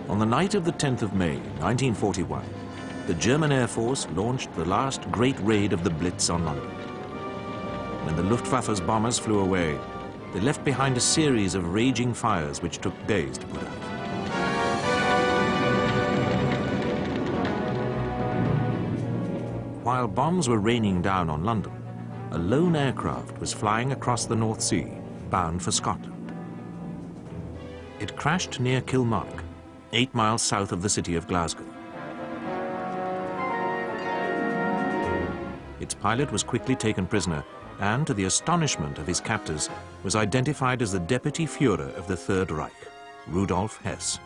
On the night of the 10th of May, 1941, the German Air Force launched the last great raid of the Blitz on London. When the Luftwaffe's bombers flew away, they left behind a series of raging fires which took days to put out. While bombs were raining down on London, a lone aircraft was flying across the North Sea, bound for Scotland. It crashed near Kilmarnock, 8 miles south of the city of Glasgow. Its pilot was quickly taken prisoner and, to the astonishment of his captors, was identified as the Deputy Fuhrer of the Third Reich, Rudolf Hess.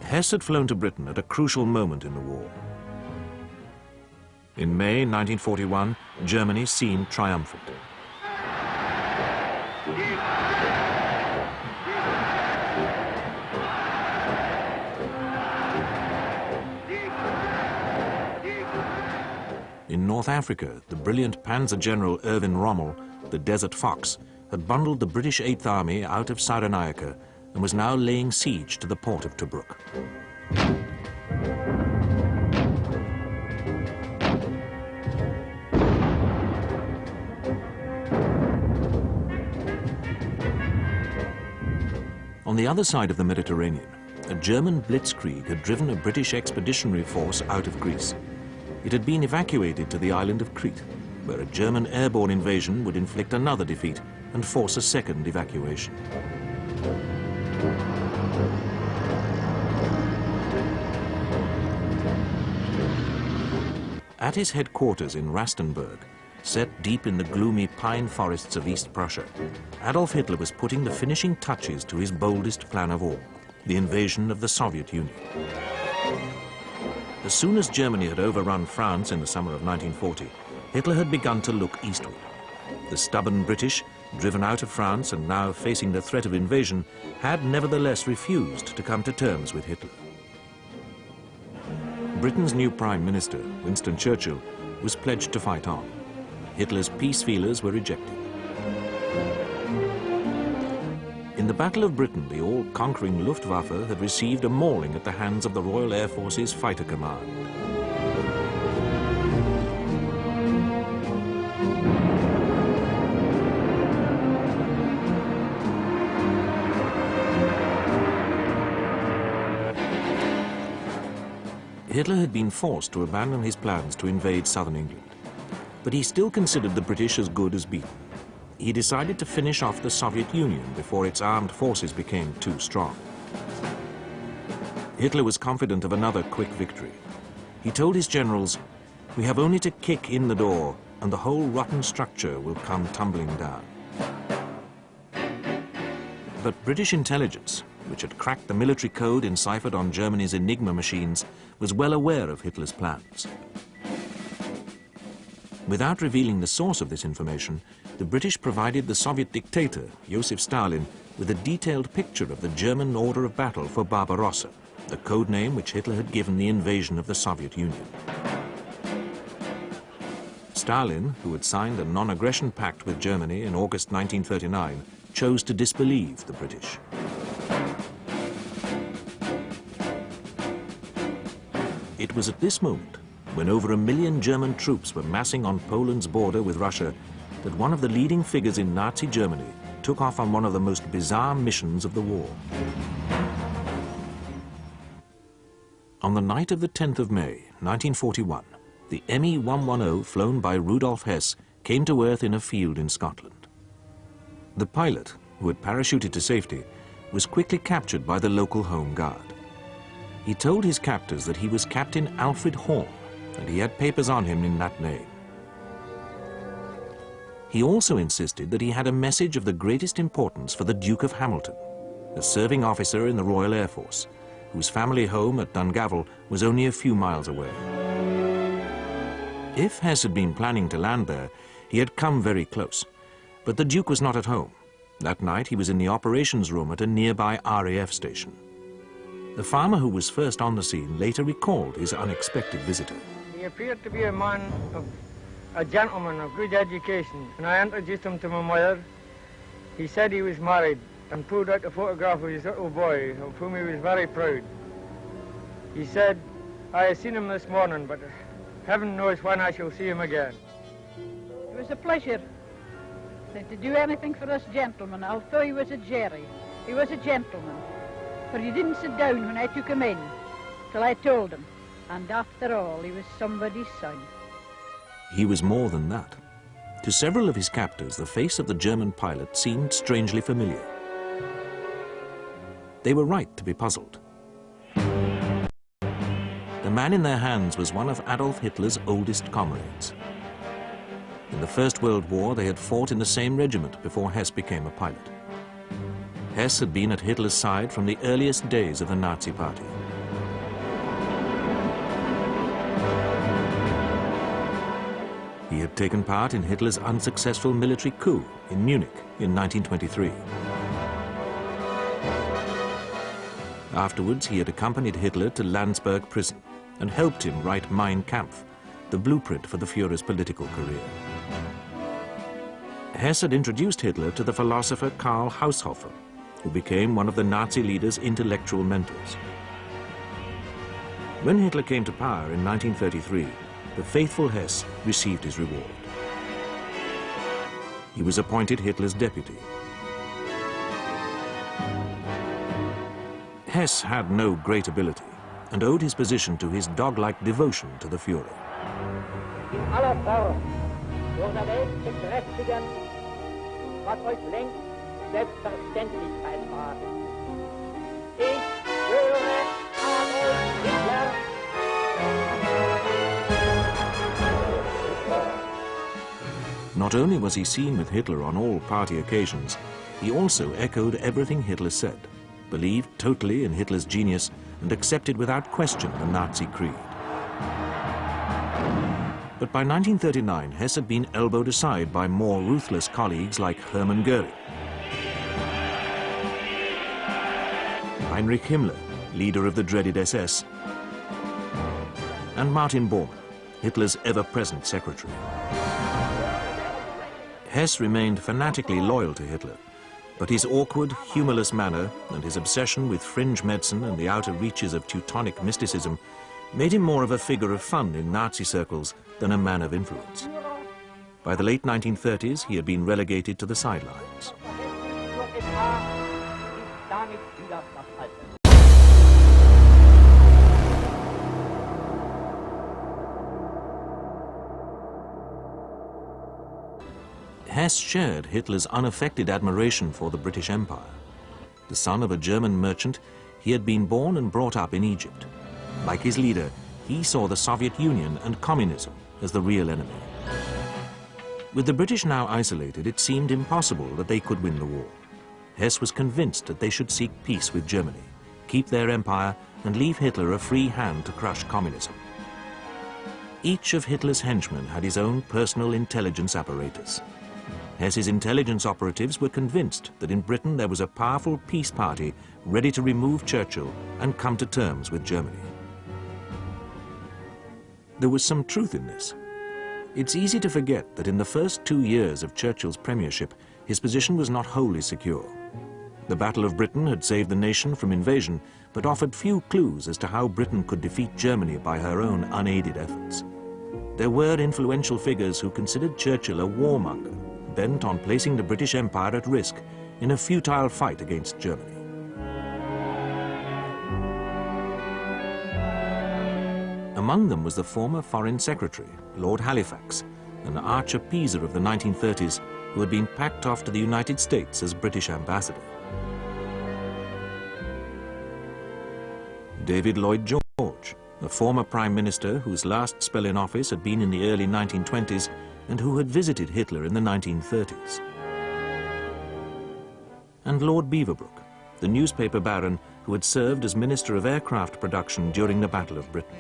Hess had flown to Britain at a crucial moment in the war. In May 1941, Germany seemed triumphant. In North Africa, the brilliant Panzer General Erwin Rommel, the Desert Fox, had bundled the British Eighth Army out of Cyrenaica and was now laying siege to the port of Tobruk. On the other side of the Mediterranean, a German blitzkrieg had driven a British expeditionary force out of Greece. It had been evacuated to the island of Crete, where a German airborne invasion would inflict another defeat and force a second evacuation. At his headquarters in Rastenburg, set deep in the gloomy pine forests of East Prussia, Adolf Hitler was putting the finishing touches to his boldest plan of all, the invasion of the Soviet Union. As soon as Germany had overrun France in the summer of 1940, Hitler had begun to look eastward. The stubborn British, driven out of France and now facing the threat of invasion, had nevertheless refused to come to terms with Hitler. Britain's new Prime Minister, Winston Churchill, was pledged to fight on. Hitler's peace feelers were rejected. In the Battle of Britain, the all-conquering Luftwaffe had received a mauling at the hands of the Royal Air Force's Fighter Command. Hitler had been forced to abandon his plans to invade southern England, but he still considered the British as good as beaten. He decided to finish off the Soviet Union before its armed forces became too strong. Hitler was confident of another quick victory. He told his generals, "We have only to kick in the door and the whole rotten structure will come tumbling down." But British intelligence, which had cracked the military code enciphered on Germany's Enigma machines, was well aware of Hitler's plans. Without revealing the source of this information, the British provided the Soviet dictator, Joseph Stalin, with a detailed picture of the German order of battle for Barbarossa, the code name which Hitler had given the invasion of the Soviet Union. Stalin, who had signed a non-aggression pact with Germany in August 1939, chose to disbelieve the British. It was at this moment, when over 1 million German troops were massing on Poland's border with Russia, that one of the leading figures in Nazi Germany took off on one of the most bizarre missions of the war. On the night of the 10th of May, 1941, the Me-110 flown by Rudolf Hess came to earth in a field in Scotland. The pilot, who had parachuted to safety, was quickly captured by the local Home Guard. He told his captors that he was Captain Alfred Horn, and he had papers on him in that name. He also insisted that he had a message of the greatest importance for the Duke of Hamilton, a serving officer in the Royal Air Force, whose family home at Dungavel was only a few miles away. If Hess had been planning to land there, he had come very close, but the Duke was not at home. That night he was in the operations room at a nearby RAF station. The farmer who was first on the scene later recalled his unexpected visitor. He appeared to be a gentleman of good education. When I introduced him to my mother, he said he was married and pulled out a photograph of his little boy, of whom he was very proud. He said, "I have seen him this morning, but heaven knows when I shall see him again." It was a pleasure to do anything for us gentlemen, although he was a Jerry. He was a gentleman, for he didn't sit down when I took him in, till I told him. And after all, he was somebody's son. He was more than that. To several of his captors, the face of the German pilot seemed strangely familiar. They were right to be puzzled. The man in their hands was one of Adolf Hitler's oldest comrades. In the First World War, they had fought in the same regiment before Hess became a pilot. Hess had been at Hitler's side from the earliest days of the Nazi Party. He had taken part in Hitler's unsuccessful military coup in Munich in 1923. Afterwards, he had accompanied Hitler to Landsberg prison and helped him write Mein Kampf, the blueprint for the Fuhrer's political career. Hess had introduced Hitler to the philosopher Karl Haushofer, who became one of the Nazi leader's intellectual mentors. When Hitler came to power in 1933, the faithful Hess received his reward. He was appointed Hitler's deputy. Hess had no great ability and owed his position to his dog-like devotion to the Fuhrer. In aller Form zur Welt bekräftigen, was euch längst Selbstverständlichkeit war. Ich schwöre Adolf Hitler. Not only was he seen with Hitler on all party occasions, he also echoed everything Hitler said, believed totally in Hitler's genius, and accepted without question the Nazi creed. But by 1939, Hess had been elbowed aside by more ruthless colleagues like Hermann Goering, Heinrich Himmler, leader of the dreaded SS, and Martin Bormann, Hitler's ever-present secretary. Hess remained fanatically loyal to Hitler, but his awkward, humorless manner and his obsession with fringe medicine and the outer reaches of Teutonic mysticism made him more of a figure of fun in Nazi circles than a man of influence. By the late 1930s, he had been relegated to the sidelines. Hess shared Hitler's unaffected admiration for the British Empire. The son of a German merchant, he had been born and brought up in Egypt. Like his leader, he saw the Soviet Union and communism as the real enemy. With the British now isolated, it seemed impossible that they could win the war. Hess was convinced that they should seek peace with Germany, keep their empire, and leave Hitler a free hand to crush communism. Each of Hitler's henchmen had his own personal intelligence apparatus. Hess's intelligence operatives were convinced that in Britain there was a powerful peace party ready to remove Churchill and come to terms with Germany. There was some truth in this. It's easy to forget that in the first 2 years of Churchill's premiership, his position was not wholly secure. The Battle of Britain had saved the nation from invasion, but offered few clues as to how Britain could defeat Germany by her own unaided efforts. There were influential figures who considered Churchill a warmonger, bent on placing the British Empire at risk in a futile fight against Germany. Among them was the former Foreign Secretary, Lord Halifax, an arch-appeaser of the 1930s who had been packed off to the United States as British ambassador. David Lloyd George, a former Prime Minister whose last spell in office had been in the early 1920s and who had visited Hitler in the 1930s. And Lord Beaverbrook, the newspaper baron who had served as Minister of Aircraft Production during the Battle of Britain.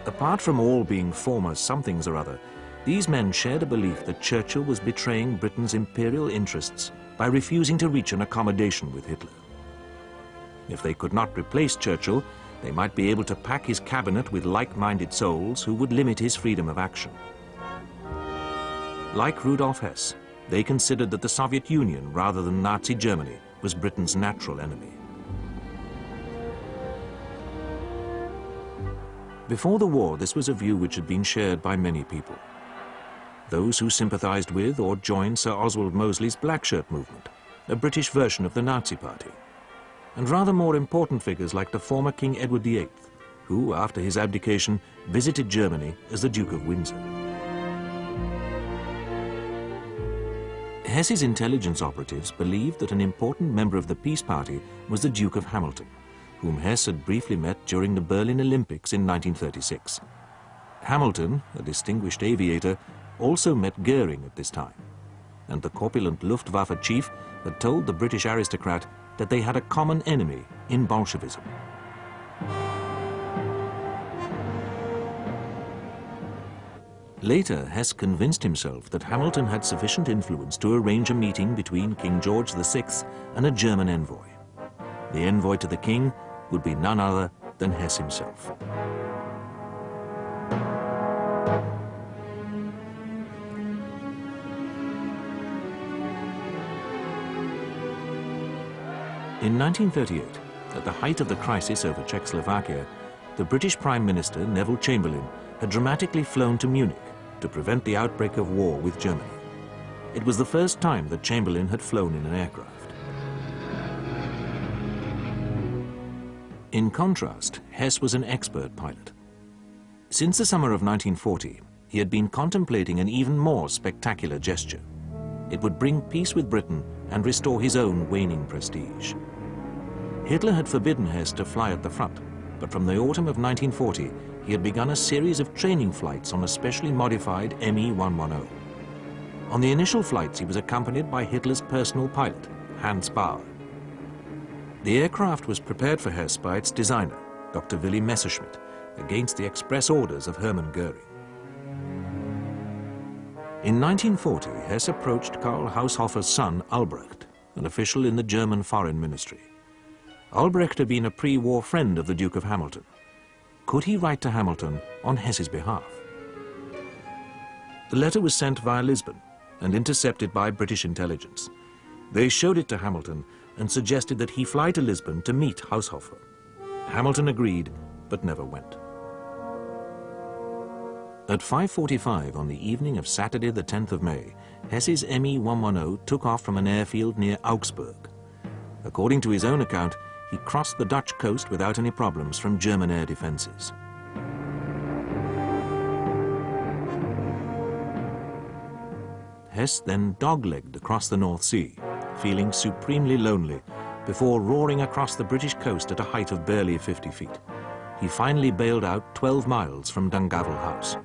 Apart from all being former somethings or other, these men shared a belief that Churchill was betraying Britain's imperial interests by refusing to reach an accommodation with Hitler. If they could not replace Churchill, they might be able to pack his cabinet with like-minded souls who would limit his freedom of action. Like Rudolf Hess, they considered that the Soviet Union, rather than Nazi Germany, was Britain's natural enemy. Before the war, this was a view which had been shared by many people. Those who sympathized with or joined Sir Oswald Mosley's Black Shirt movement, a British version of the Nazi Party, and rather more important figures like the former King Edward VIII, who, after his abdication, visited Germany as the Duke of Windsor. Hess's intelligence operatives believed that an important member of the peace party was the Duke of Hamilton, whom Hess had briefly met during the Berlin Olympics in 1936. Hamilton, a distinguished aviator, also met Goering at this time, and the corpulent Luftwaffe chief had told the British aristocrat that they had a common enemy in Bolshevism. Later, Hess convinced himself that Hamilton had sufficient influence to arrange a meeting between King George VI and a German envoy. The envoy to the king would be none other than Hess himself. In 1938, at the height of the crisis over Czechoslovakia, the British Prime Minister, Neville Chamberlain, had dramatically flown to Munich to prevent the outbreak of war with Germany. It was the first time that Chamberlain had flown in an aircraft. In contrast, Hess was an expert pilot. Since the summer of 1940, he had been contemplating an even more spectacular gesture. It would bring peace with Britain and restore his own waning prestige. Hitler had forbidden Hess to fly at the front, but from the autumn of 1940, he had begun a series of training flights on a specially modified Me-110. On the initial flights, he was accompanied by Hitler's personal pilot, Hans Baur. The aircraft was prepared for Hess by its designer, Dr. Willy Messerschmitt, against the express orders of Hermann Goering. In 1940, Hess approached Karl Haushofer's son, Albrecht, an official in the German Foreign Ministry. Albrecht had been a pre-war friend of the Duke of Hamilton. Could he write to Hamilton on Hess's behalf? The letter was sent via Lisbon and intercepted by British intelligence. They showed it to Hamilton and suggested that he fly to Lisbon to meet Haushofer. Hamilton agreed, but never went. At 5:45 on the evening of Saturday the 10th of May, Hess's Me-110 took off from an airfield near Augsburg. According to his own account, he crossed the Dutch coast without any problems from German air defenses. Hess then dog-legged across the North Sea, feeling supremely lonely, before roaring across the British coast at a height of barely 50 feet. He finally bailed out 12 miles from Dungavel House.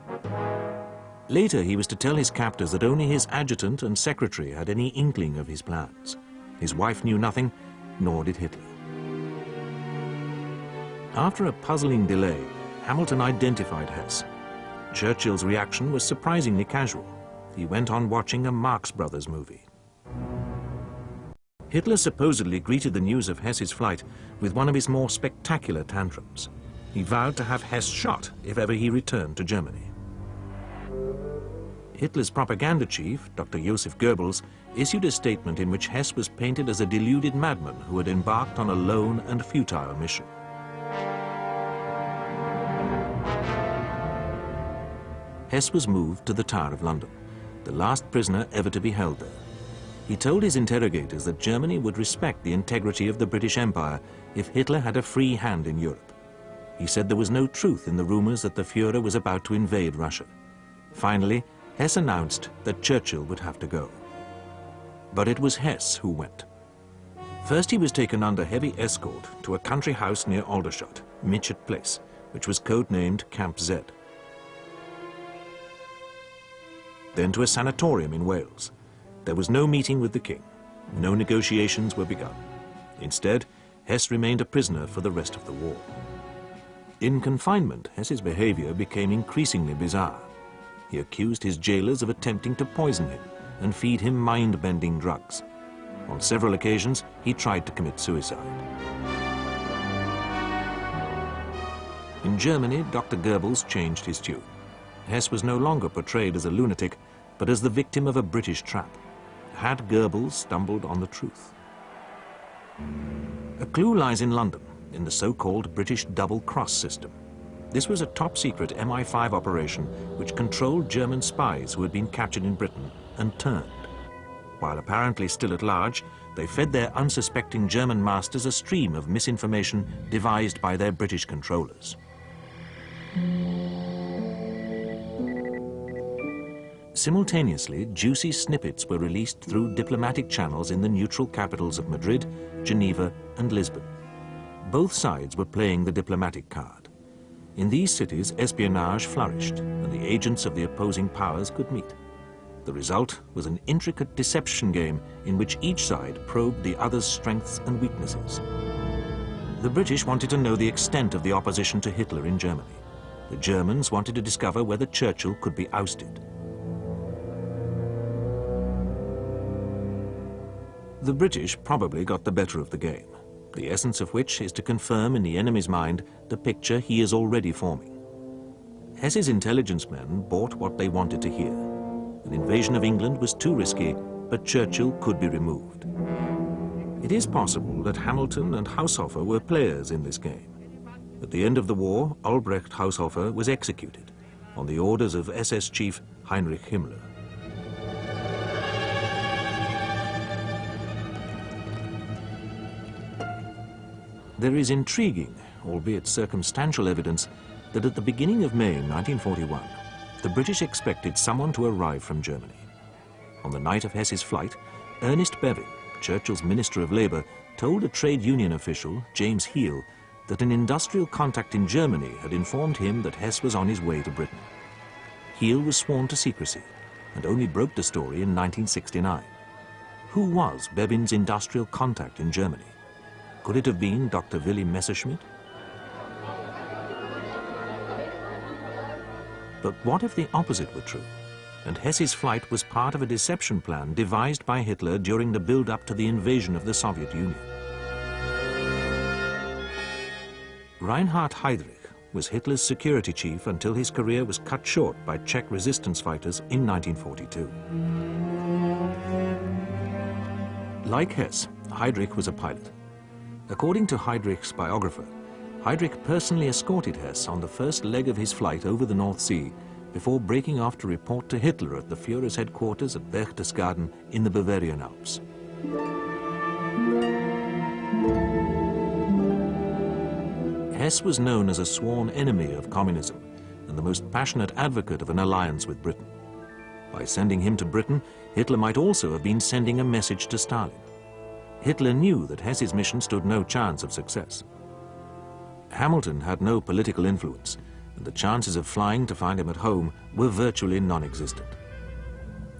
Later, he was to tell his captors that only his adjutant and secretary had any inkling of his plans. His wife knew nothing, nor did Hitler. After a puzzling delay, Hamilton identified Hess. Churchill's reaction was surprisingly casual. He went on watching a Marx Brothers movie. Hitler supposedly greeted the news of Hess's flight with one of his more spectacular tantrums. He vowed to have Hess shot if ever he returned to Germany. Hitler's propaganda chief, Dr. Joseph Goebbels, issued a statement in which Hess was painted as a deluded madman who had embarked on a lone and futile mission. Hess was moved to the Tower of London, the last prisoner ever to be held there. He told his interrogators that Germany would respect the integrity of the British Empire if Hitler had a free hand in Europe. He said there was no truth in the rumors that the Fuhrer was about to invade Russia. Finally, Hess announced that Churchill would have to go. But it was Hess who went. First, he was taken under heavy escort to a country house near Aldershot, Mitchett Place, which was codenamed Camp Z. Then to a sanatorium in Wales. There was no meeting with the king. No negotiations were begun. Instead, Hess remained a prisoner for the rest of the war. In confinement, Hess's behavior became increasingly bizarre. He accused his jailers of attempting to poison him and feed him mind-bending drugs. On several occasions, he tried to commit suicide. In Germany, Dr. Goebbels changed his tune. Hess was no longer portrayed as a lunatic, but as the victim of a British trap. Had Goebbels stumbled on the truth? A clue lies in London, in the so-called British double-cross system. This was a top-secret MI5 operation which controlled German spies who had been captured in Britain and turned. While apparently still at large, they fed their unsuspecting German masters a stream of misinformation devised by their British controllers. Simultaneously, juicy snippets were released through diplomatic channels in the neutral capitals of Madrid, Geneva, and Lisbon. Both sides were playing the diplomatic card. In these cities, espionage flourished, and the agents of the opposing powers could meet. The result was an intricate deception game in which each side probed the other's strengths and weaknesses. The British wanted to know the extent of the opposition to Hitler in Germany. The Germans wanted to discover whether Churchill could be ousted. The British probably got the better of the game, the essence of which is to confirm in the enemy's mind the picture he is already forming. Hess's intelligence men bought what they wanted to hear. An invasion of England was too risky, but Churchill could be removed. It is possible that Hamilton and Haushofer were players in this game. At the end of the war, Albrecht Haushofer was executed on the orders of SS chief Heinrich Himmler. There is intriguing, albeit circumstantial evidence, that at the beginning of May 1941, the British expected someone to arrive from Germany. On the night of Hess's flight, Ernest Bevin, Churchill's Minister of Labour, told a trade union official, James Heal, that an industrial contact in Germany had informed him that Hess was on his way to Britain. Heal was sworn to secrecy and only broke the story in 1969. Who was Bevin's industrial contact in Germany? Could it have been Dr. Wilhelm Messerschmitt? But what if the opposite were true, and Hess's flight was part of a deception plan devised by Hitler during the build-up to the invasion of the Soviet Union? Reinhard Heydrich was Hitler's security chief until his career was cut short by Czech resistance fighters in 1942. Like Hess, Heydrich was a pilot. According to Heydrich's biographer, Heydrich personally escorted Hess on the first leg of his flight over the North Sea before breaking off to report to Hitler at the Fuhrer's headquarters at Berchtesgaden in the Bavarian Alps. Hess was known as a sworn enemy of communism and the most passionate advocate of an alliance with Britain. By sending him to Britain, Hitler might also have been sending a message to Stalin. Hitler knew that Hess's mission stood no chance of success. Hamilton had no political influence, and the chances of flying to find him at home were virtually non-existent.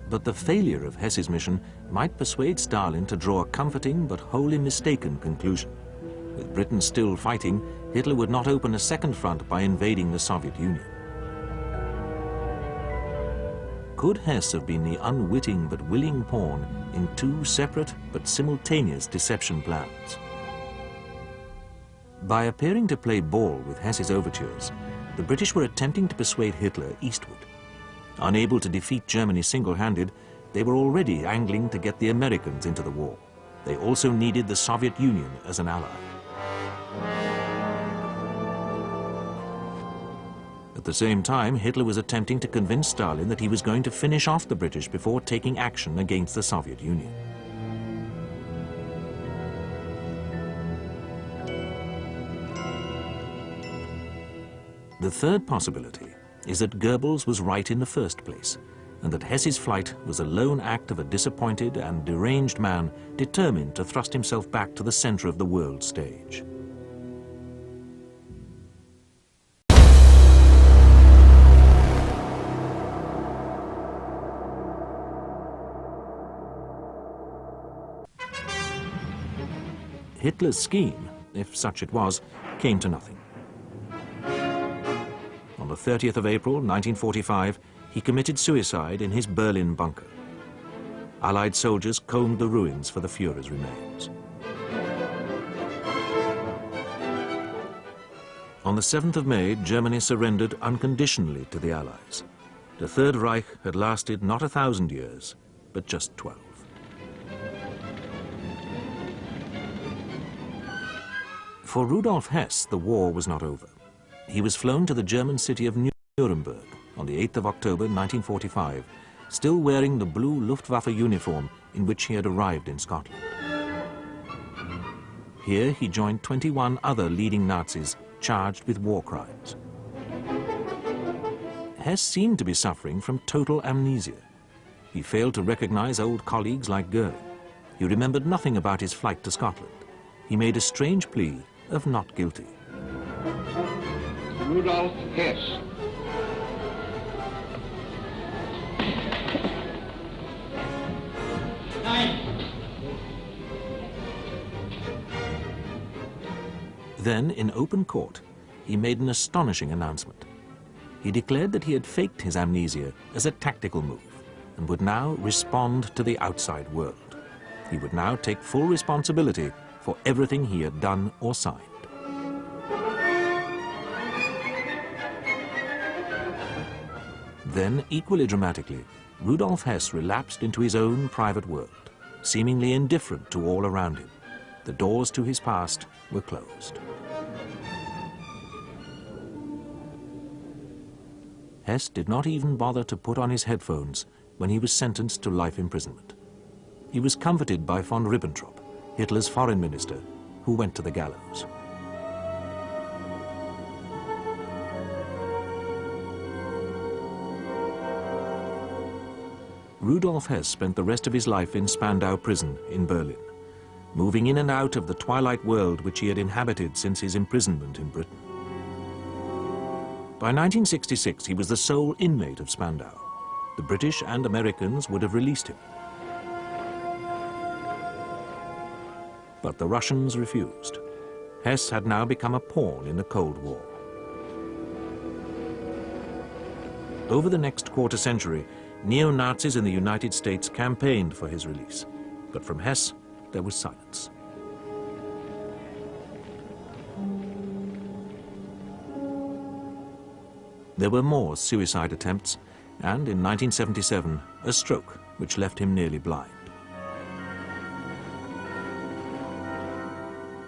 But the failure of Hess's mission might persuade Stalin to draw a comforting but wholly mistaken conclusion. With Britain still fighting, Hitler would not open a second front by invading the Soviet Union. Could Hess have been the unwitting but willing pawn in two separate but simultaneous deception plans? By appearing to play ball with Hess's overtures, the British were attempting to persuade Hitler eastward. Unable to defeat Germany single-handed, they were already angling to get the Americans into the war. They also needed the Soviet Union as an ally. At the same time, Hitler was attempting to convince Stalin that he was going to finish off the British before taking action against the Soviet Union. The third possibility is that Goebbels was right in the first place, and that Hess's flight was a lone act of a disappointed and deranged man determined to thrust himself back to the center of the world stage. Hitler's scheme, if such it was, came to nothing. On the 30th of April, 1945, he committed suicide in his Berlin bunker. Allied soldiers combed the ruins for the Fuhrer's remains. On the 7th of May, Germany surrendered unconditionally to the Allies. The Third Reich had lasted not 1,000 years, but just 12. For Rudolf Hess, the war was not over. He was flown to the German city of Nuremberg on the 8th of October 1945, still wearing the blue Luftwaffe uniform in which he had arrived in Scotland. Here he joined 21 other leading Nazis charged with war crimes. Hess seemed to be suffering from total amnesia. He failed to recognize old colleagues like Goering. He remembered nothing about his flight to Scotland. He made a strange plea of not guilty. Rudolf Hess. Then, in open court, he made an astonishing announcement. He declared that he had faked his amnesia as a tactical move and would now respond to the outside world. He would now take full responsibility for everything he had done or signed. Then, equally dramatically, Rudolf Hess relapsed into his own private world, seemingly indifferent to all around him. The doors to his past were closed. Hess did not even bother to put on his headphones when he was sentenced to life imprisonment. He was comforted by von Ribbentrop, Hitler's foreign minister, who went to the gallows. Rudolf Hess spent the rest of his life in Spandau prison in Berlin, moving in and out of the twilight world which he had inhabited since his imprisonment in Britain. By 1966, he was the sole inmate of Spandau. The British and Americans would have released him. But the Russians refused. Hess had now become a pawn in the Cold War. Over the next quarter century, neo-Nazis in the United States campaigned for his release. But from Hess, there was silence. There were more suicide attempts, and in 1977, a stroke which left him nearly blind.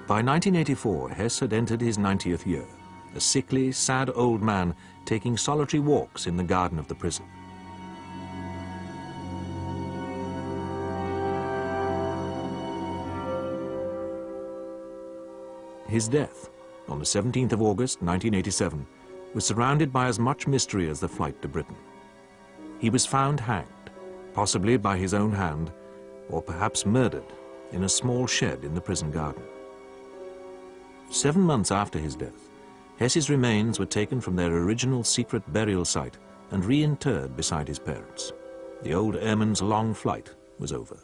By 1984, Hess had entered his 90th year, a sickly, sad old man taking solitary walks in the garden of the prison. His death, on the 17th of August, 1987, was surrounded by as much mystery as the flight to Britain. He was found hanged, possibly by his own hand, or perhaps murdered in a small shed in the prison garden. 7 months after his death, Hess's remains were taken from their original secret burial site and reinterred beside his parents. The old airman's long flight was over.